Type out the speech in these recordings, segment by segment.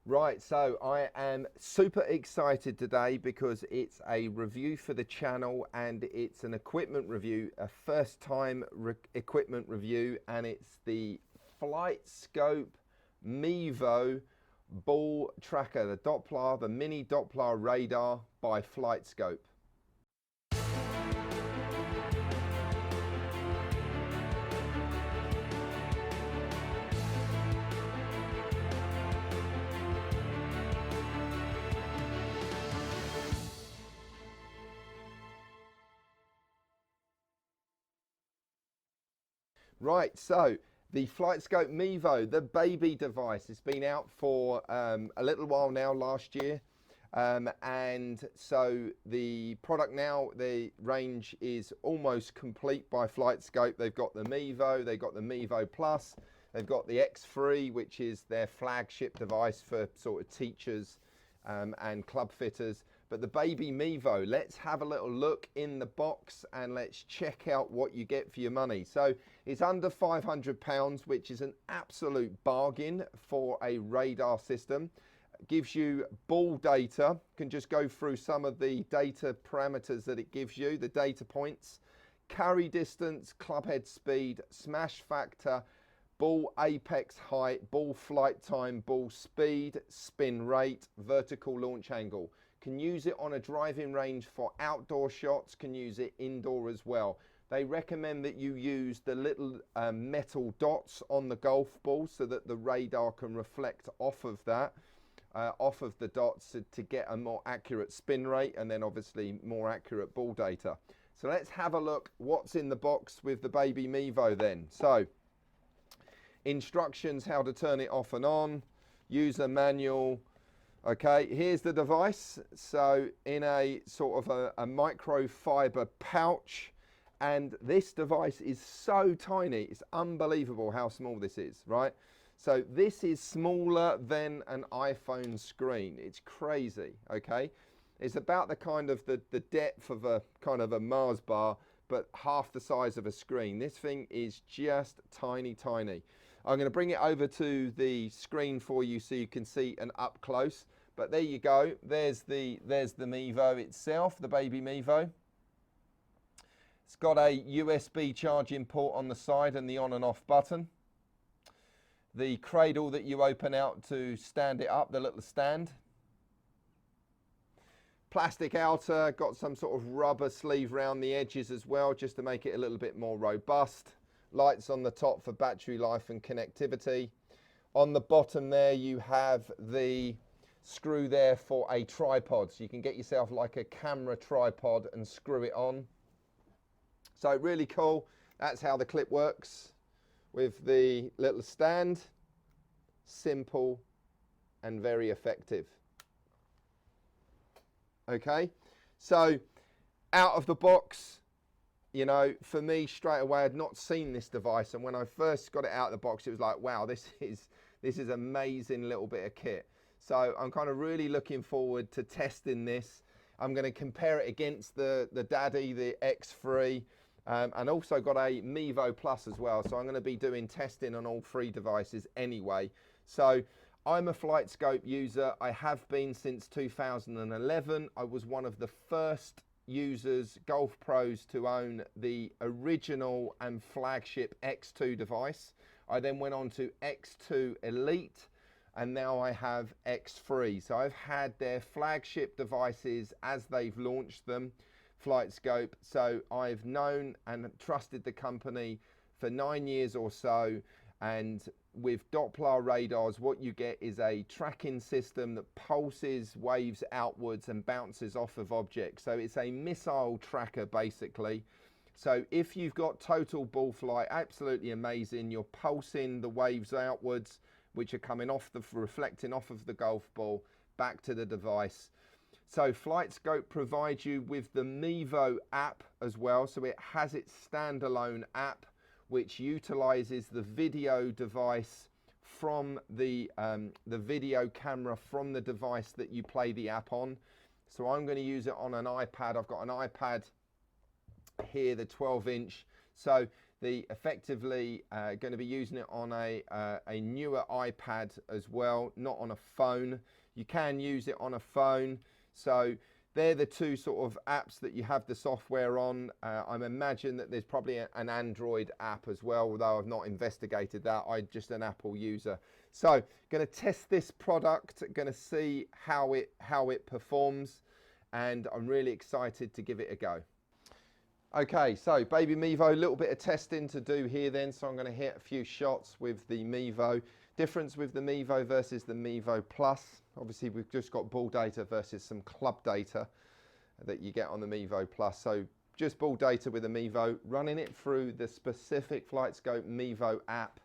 Right, so I am super excited today because it's a review for the channel and it's an equipment review, a first time equipment review, and it's the Flightscope Mevo ball tracker, the Dopplar, the mini Dopplar radar by Flightscope. Right, so the Flightscope Mevo, the baby device, it's been out for a little while now, last year. And so the product now, the range is almost complete by Flightscope. They've got the Mevo, they've got the Mevo Plus, they've got the X3, which is their flagship device for sort of teachers and club fitters. But the baby Mevo, let's have a little look in the box and let's check out what you get for your money. So it's under £500, which is an absolute bargain for a radar system. Gives you ball data. Can just go through some of the data parameters that it gives you, the data points: carry distance, club head speed, smash factor, ball apex height, ball flight time, ball speed, spin rate, vertical launch angle. Can use it on a driving range for outdoor shots, can use it indoor as well. They recommend that you use the little metal dots on the golf ball so that the radar can reflect off of that, off of the dots to get a more accurate spin rate and then obviously more accurate ball data. So let's have a look what's in the box with the baby Mevo then. So instructions how to turn it off and on, user manual. Okay, here's the device. So in a sort of a microfiber pouch, and this device is so tiny, it's unbelievable how small this is, right? So this is smaller than an iPhone screen. It's crazy, okay? It's about the kind of the depth of a kind of a Mars bar, but half the size of a screen. This thing is just tiny, tiny. I'm going to bring it over to the screen for you so you can see an up close. But there you go. There's the Mevo itself, the baby Mevo. It's got a USB charging port on the side and the on and off button. The cradle that you open out to stand it up, the little stand. Plastic outer, got some sort of rubber sleeve around the edges as well, just to make it a little bit more robust. Lights on the top for battery life and connectivity. On the bottom there you have the screw there for a tripod, so you can get yourself like a camera tripod and screw it on. So really cool. That's how the clip works with the little stand. Simple and very effective. Okay, so out of the box, you know, for me straight away, I'd not seen this device, and when I first got it out of the box, it was like, wow, this is amazing little bit of kit. So I'm kind of really looking forward to testing this. I'm going to compare it against the Daddy, the X3, and also got a Mevo Plus as well. So I'm going to be doing testing on all three devices anyway. So I'm a Flightscope user. I have been since 2011. I was one of the first users, golf pros, to own the original and flagship X2 device. I then went on to X2 Elite, and now I have X3. So I've had their flagship devices as they've launched them, Flightscope. So I've known and trusted the company for 9 years or so. And with Dopplar radars, what you get is a tracking system that pulses waves outwards and bounces off of objects. So it's a missile tracker basically. So if you've got total ball flight, absolutely amazing. You're pulsing the waves outwards, which are coming off reflecting off of the golf ball back to the device. So Flightscope provides you with the Mevo app as well. So it has its standalone app, which utilizes the video device from the video camera from the device that you play the app on. So I'm going to use it on an iPad. I've got an iPad here, the 12-inch. So Effectively going to be using it on a newer iPad as well, not on a phone. You can use it on a phone. So they're the two sort of apps that you have the software on. I imagine that there's probably an Android app as well, although I've not investigated that. I'm just an Apple user. So going to test this product, going to see how it performs, and I'm really excited to give it a go. Okay, so Baby Mevo, a little bit of testing to do here then. So I'm going to hit a few shots with the Mevo. Difference with the Mevo versus the Mevo Plus. Obviously, we've just got ball data versus some club data that you get on the Mevo Plus. So just ball data with the Mevo, running it through the specific Flightscope Mevo app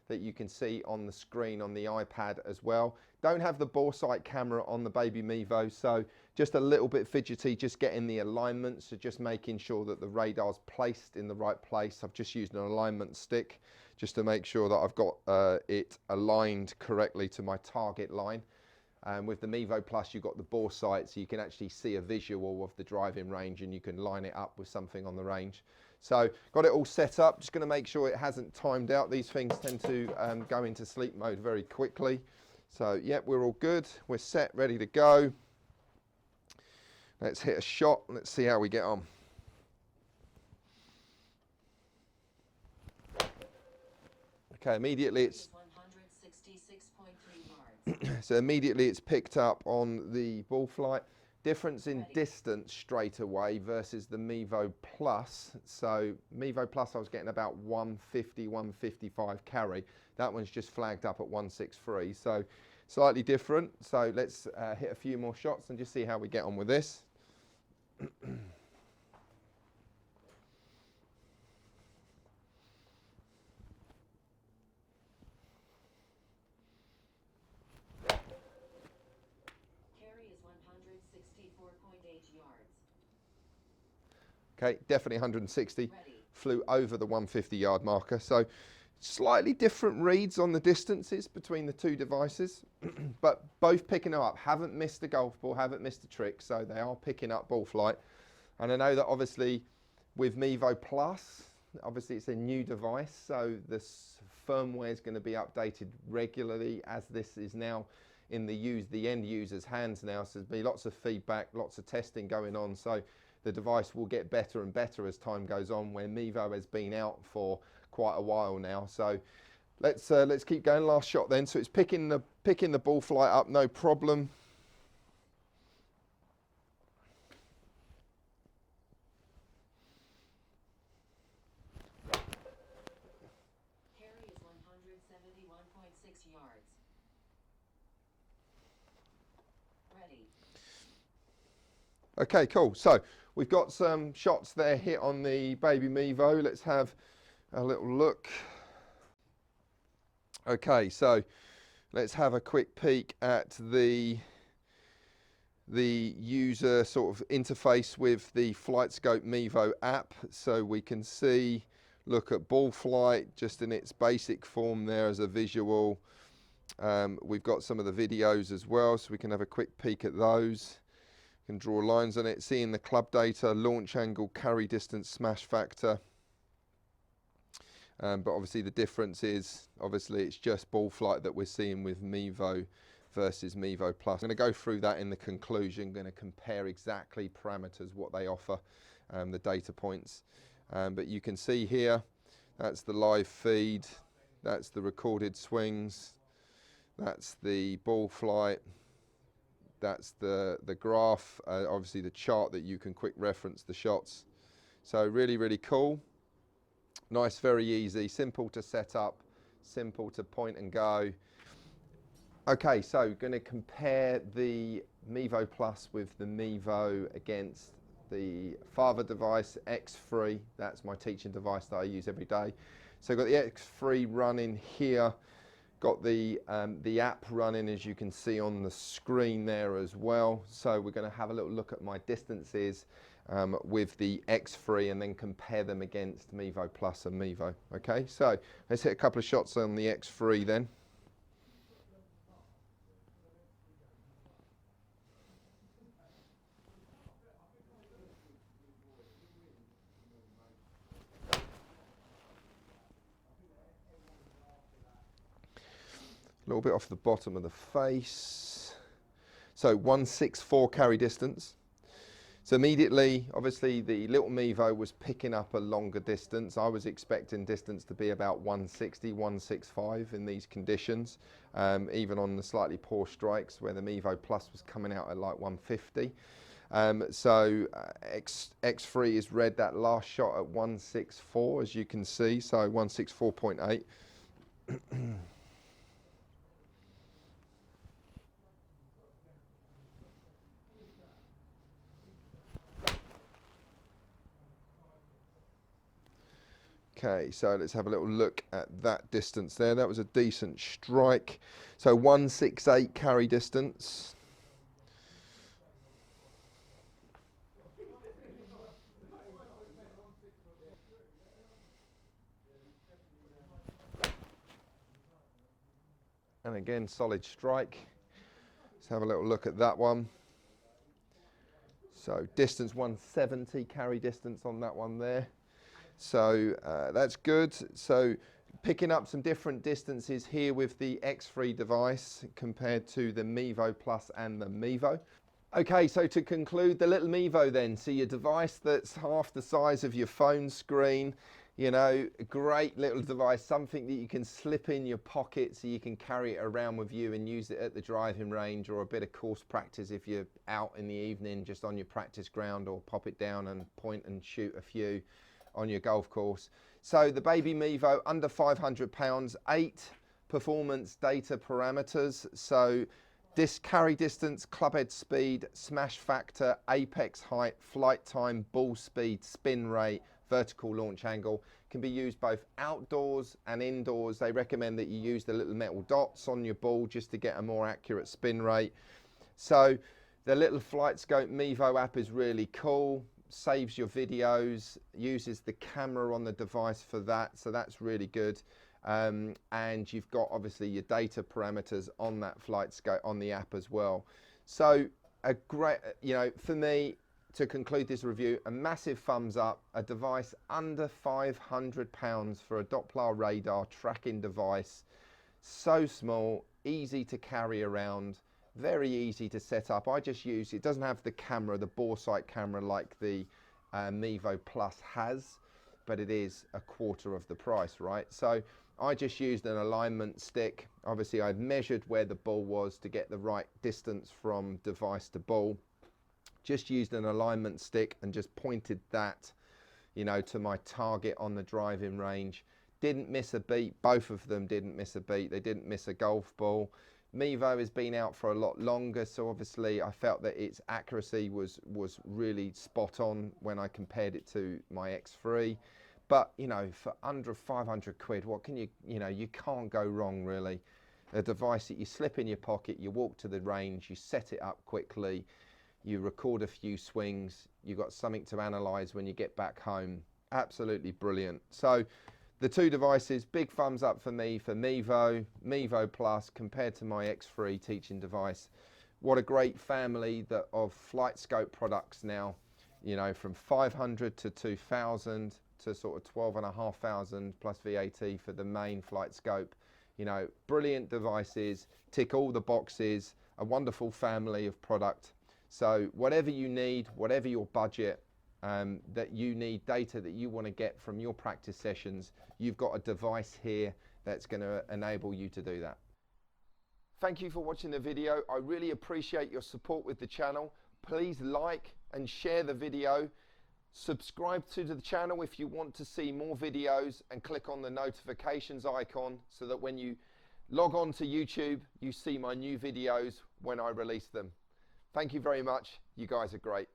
that you can see on the screen on the iPad as well. Don't have the bore sight camera on the Baby Mevo, so just a little bit fidgety, just getting the alignment, so just making sure that the radar's placed in the right place. I've just used an alignment stick just to make sure that I've got it aligned correctly to my target line. With the Mevo Plus, you've got the bore sight, so you can actually see a visual of the driving range and you can line it up with something on the range. So got it all set up, just going to make sure it hasn't timed out. These things tend to go into sleep mode very quickly. So yep, we're all good. We're set, ready to go. Let's hit a shot. Let's see how we get on. Okay, immediately it's 166.3 yards. So immediately it's picked up on the ball flight. Difference in distance straight away versus the Mevo Plus. So Mevo Plus I was getting about 150, 155 carry. That one's just flagged up at 163. So slightly different. So let's hit a few more shots and just see how we get on with this. Okay, definitely 160. Ready. Flew over the 150 yard marker. So slightly different reads on the distances between the two devices, but both picking them up. Haven't missed a golf ball, haven't missed a trick, so they are picking up ball flight. And I know that obviously with Mevo Plus, obviously it's a new device, so the firmware is going to be updated regularly as this is now in the end user's hands now. So there's been lots of feedback, lots of testing going on. So the device will get better and better as time goes on, where Mevo has been out for quite a while now. So let's keep going. Last shot then. So it's picking the ball flight up, no problem. Carry is 171.6 yards. Ready. Okay, cool. So we've got some shots there hit on the Baby Mevo. Let's have a little look. Okay, so let's have a quick peek at the user sort of interface with the Flightscope Mevo app. So we can see, look at ball flight just in its basic form there as a visual. We've got some of the videos as well, so we can have a quick peek at those. Can draw lines on it, seeing the club data, launch angle, carry distance, smash factor. But obviously the difference is, obviously it's just ball flight that we're seeing with Mevo versus Mevo Plus. I'm going to go through that in the conclusion, going to compare exactly parameters, what they offer, the data points. But you can see here, that's the live feed, that's the recorded swings, that's the ball flight. That's the graph, obviously the chart that you can quick reference the shots. So really, really cool. Nice, very easy, simple to set up, simple to point and go. Okay, so going to compare the Mevo Plus with the Mevo against the father device, X3. That's my teaching device that I use every day. So I've got the X3 running here. Got the app running, as you can see on the screen there as well. So we're going to have a little look at my distances with the X3 and then compare them against Mevo Plus and Mevo. Okay, so let's hit a couple of shots on the X3 then. A little bit off the bottom of the face. So 164 carry distance. So immediately, obviously the little Mevo was picking up a longer distance. I was expecting distance to be about 160, 165 in these conditions, even on the slightly poor strikes where the Mevo Plus was coming out at like 150. X3 is read that last shot at 164, as you can see, so 164.8. Okay, so let's have a little look at that distance there. That was a decent strike. So 168 carry distance. And again, solid strike. Let's have a little look at that one. So distance 170, carry distance on that one there. So that's good. So picking up some different distances here with the X3 device compared to the Mevo Plus and the Mevo. Okay, so to conclude, the little Mevo then, so your device that's half the size of your phone screen, you know, a great little device, something that you can slip in your pocket so you can carry it around with you and use it at the driving range, or a bit of course practice if you're out in the evening just on your practice ground, or pop it down and point and shoot a few on your golf course. So the baby Mevo, under 500 pounds, 8 performance data parameters. So this carry distance, club head speed, smash factor, apex height, flight time, ball speed, spin rate, vertical launch angle. Can be used both outdoors and indoors. They recommend that you use the little metal dots on your ball just to get a more accurate spin rate. So the little Flightscope Mevo app is really cool. Saves your videos, uses the camera on the device for that, so that's really good. And you've got obviously your data parameters on that Flightscope on the app as well. So a great, you know, for me, to conclude this review, a massive thumbs up. A device under 500 pounds for a Dopplar radar tracking device. So small, easy to carry around, very easy to set up. I just use, it doesn't have the camera, the bore sight camera like the Mevo Plus has, but it is a quarter of the price, right? So I just used an alignment stick. Obviously I've measured where the ball was to get the right distance from device to ball. Just used an alignment stick and just pointed that, you know, to my target on the driving range. Didn't miss a beat. Both of them didn't miss a beat. They didn't miss a golf ball. Mevo has been out for a lot longer, so obviously I felt that its accuracy was really spot on when I compared it to my X3. But, you know, for under 500 quid, what can you know, you can't go wrong really. A device that you slip in your pocket, you walk to the range, you set it up quickly, you record a few swings, you've got something to analyze when you get back home. Absolutely brilliant. So the two devices, big thumbs up for me for Mevo, Mevo Plus compared to my X3 teaching device. What a great family of Flightscope products now, you know, from 500 to 2,000 to sort of 12,500 plus VAT for the main Flightscope. You know, brilliant devices, tick all the boxes, a wonderful family of product. So whatever you need, whatever your budget, that you need data that you want to get from your practice sessions, you've got a device here that's going to enable you to do that. Thank you for watching the video. I really appreciate your support with the channel. Please like and share the video. Subscribe to the channel if you want to see more videos, and click on the notifications icon so that when you log on to YouTube, you see my new videos when I release them. Thank you very much. You guys are great.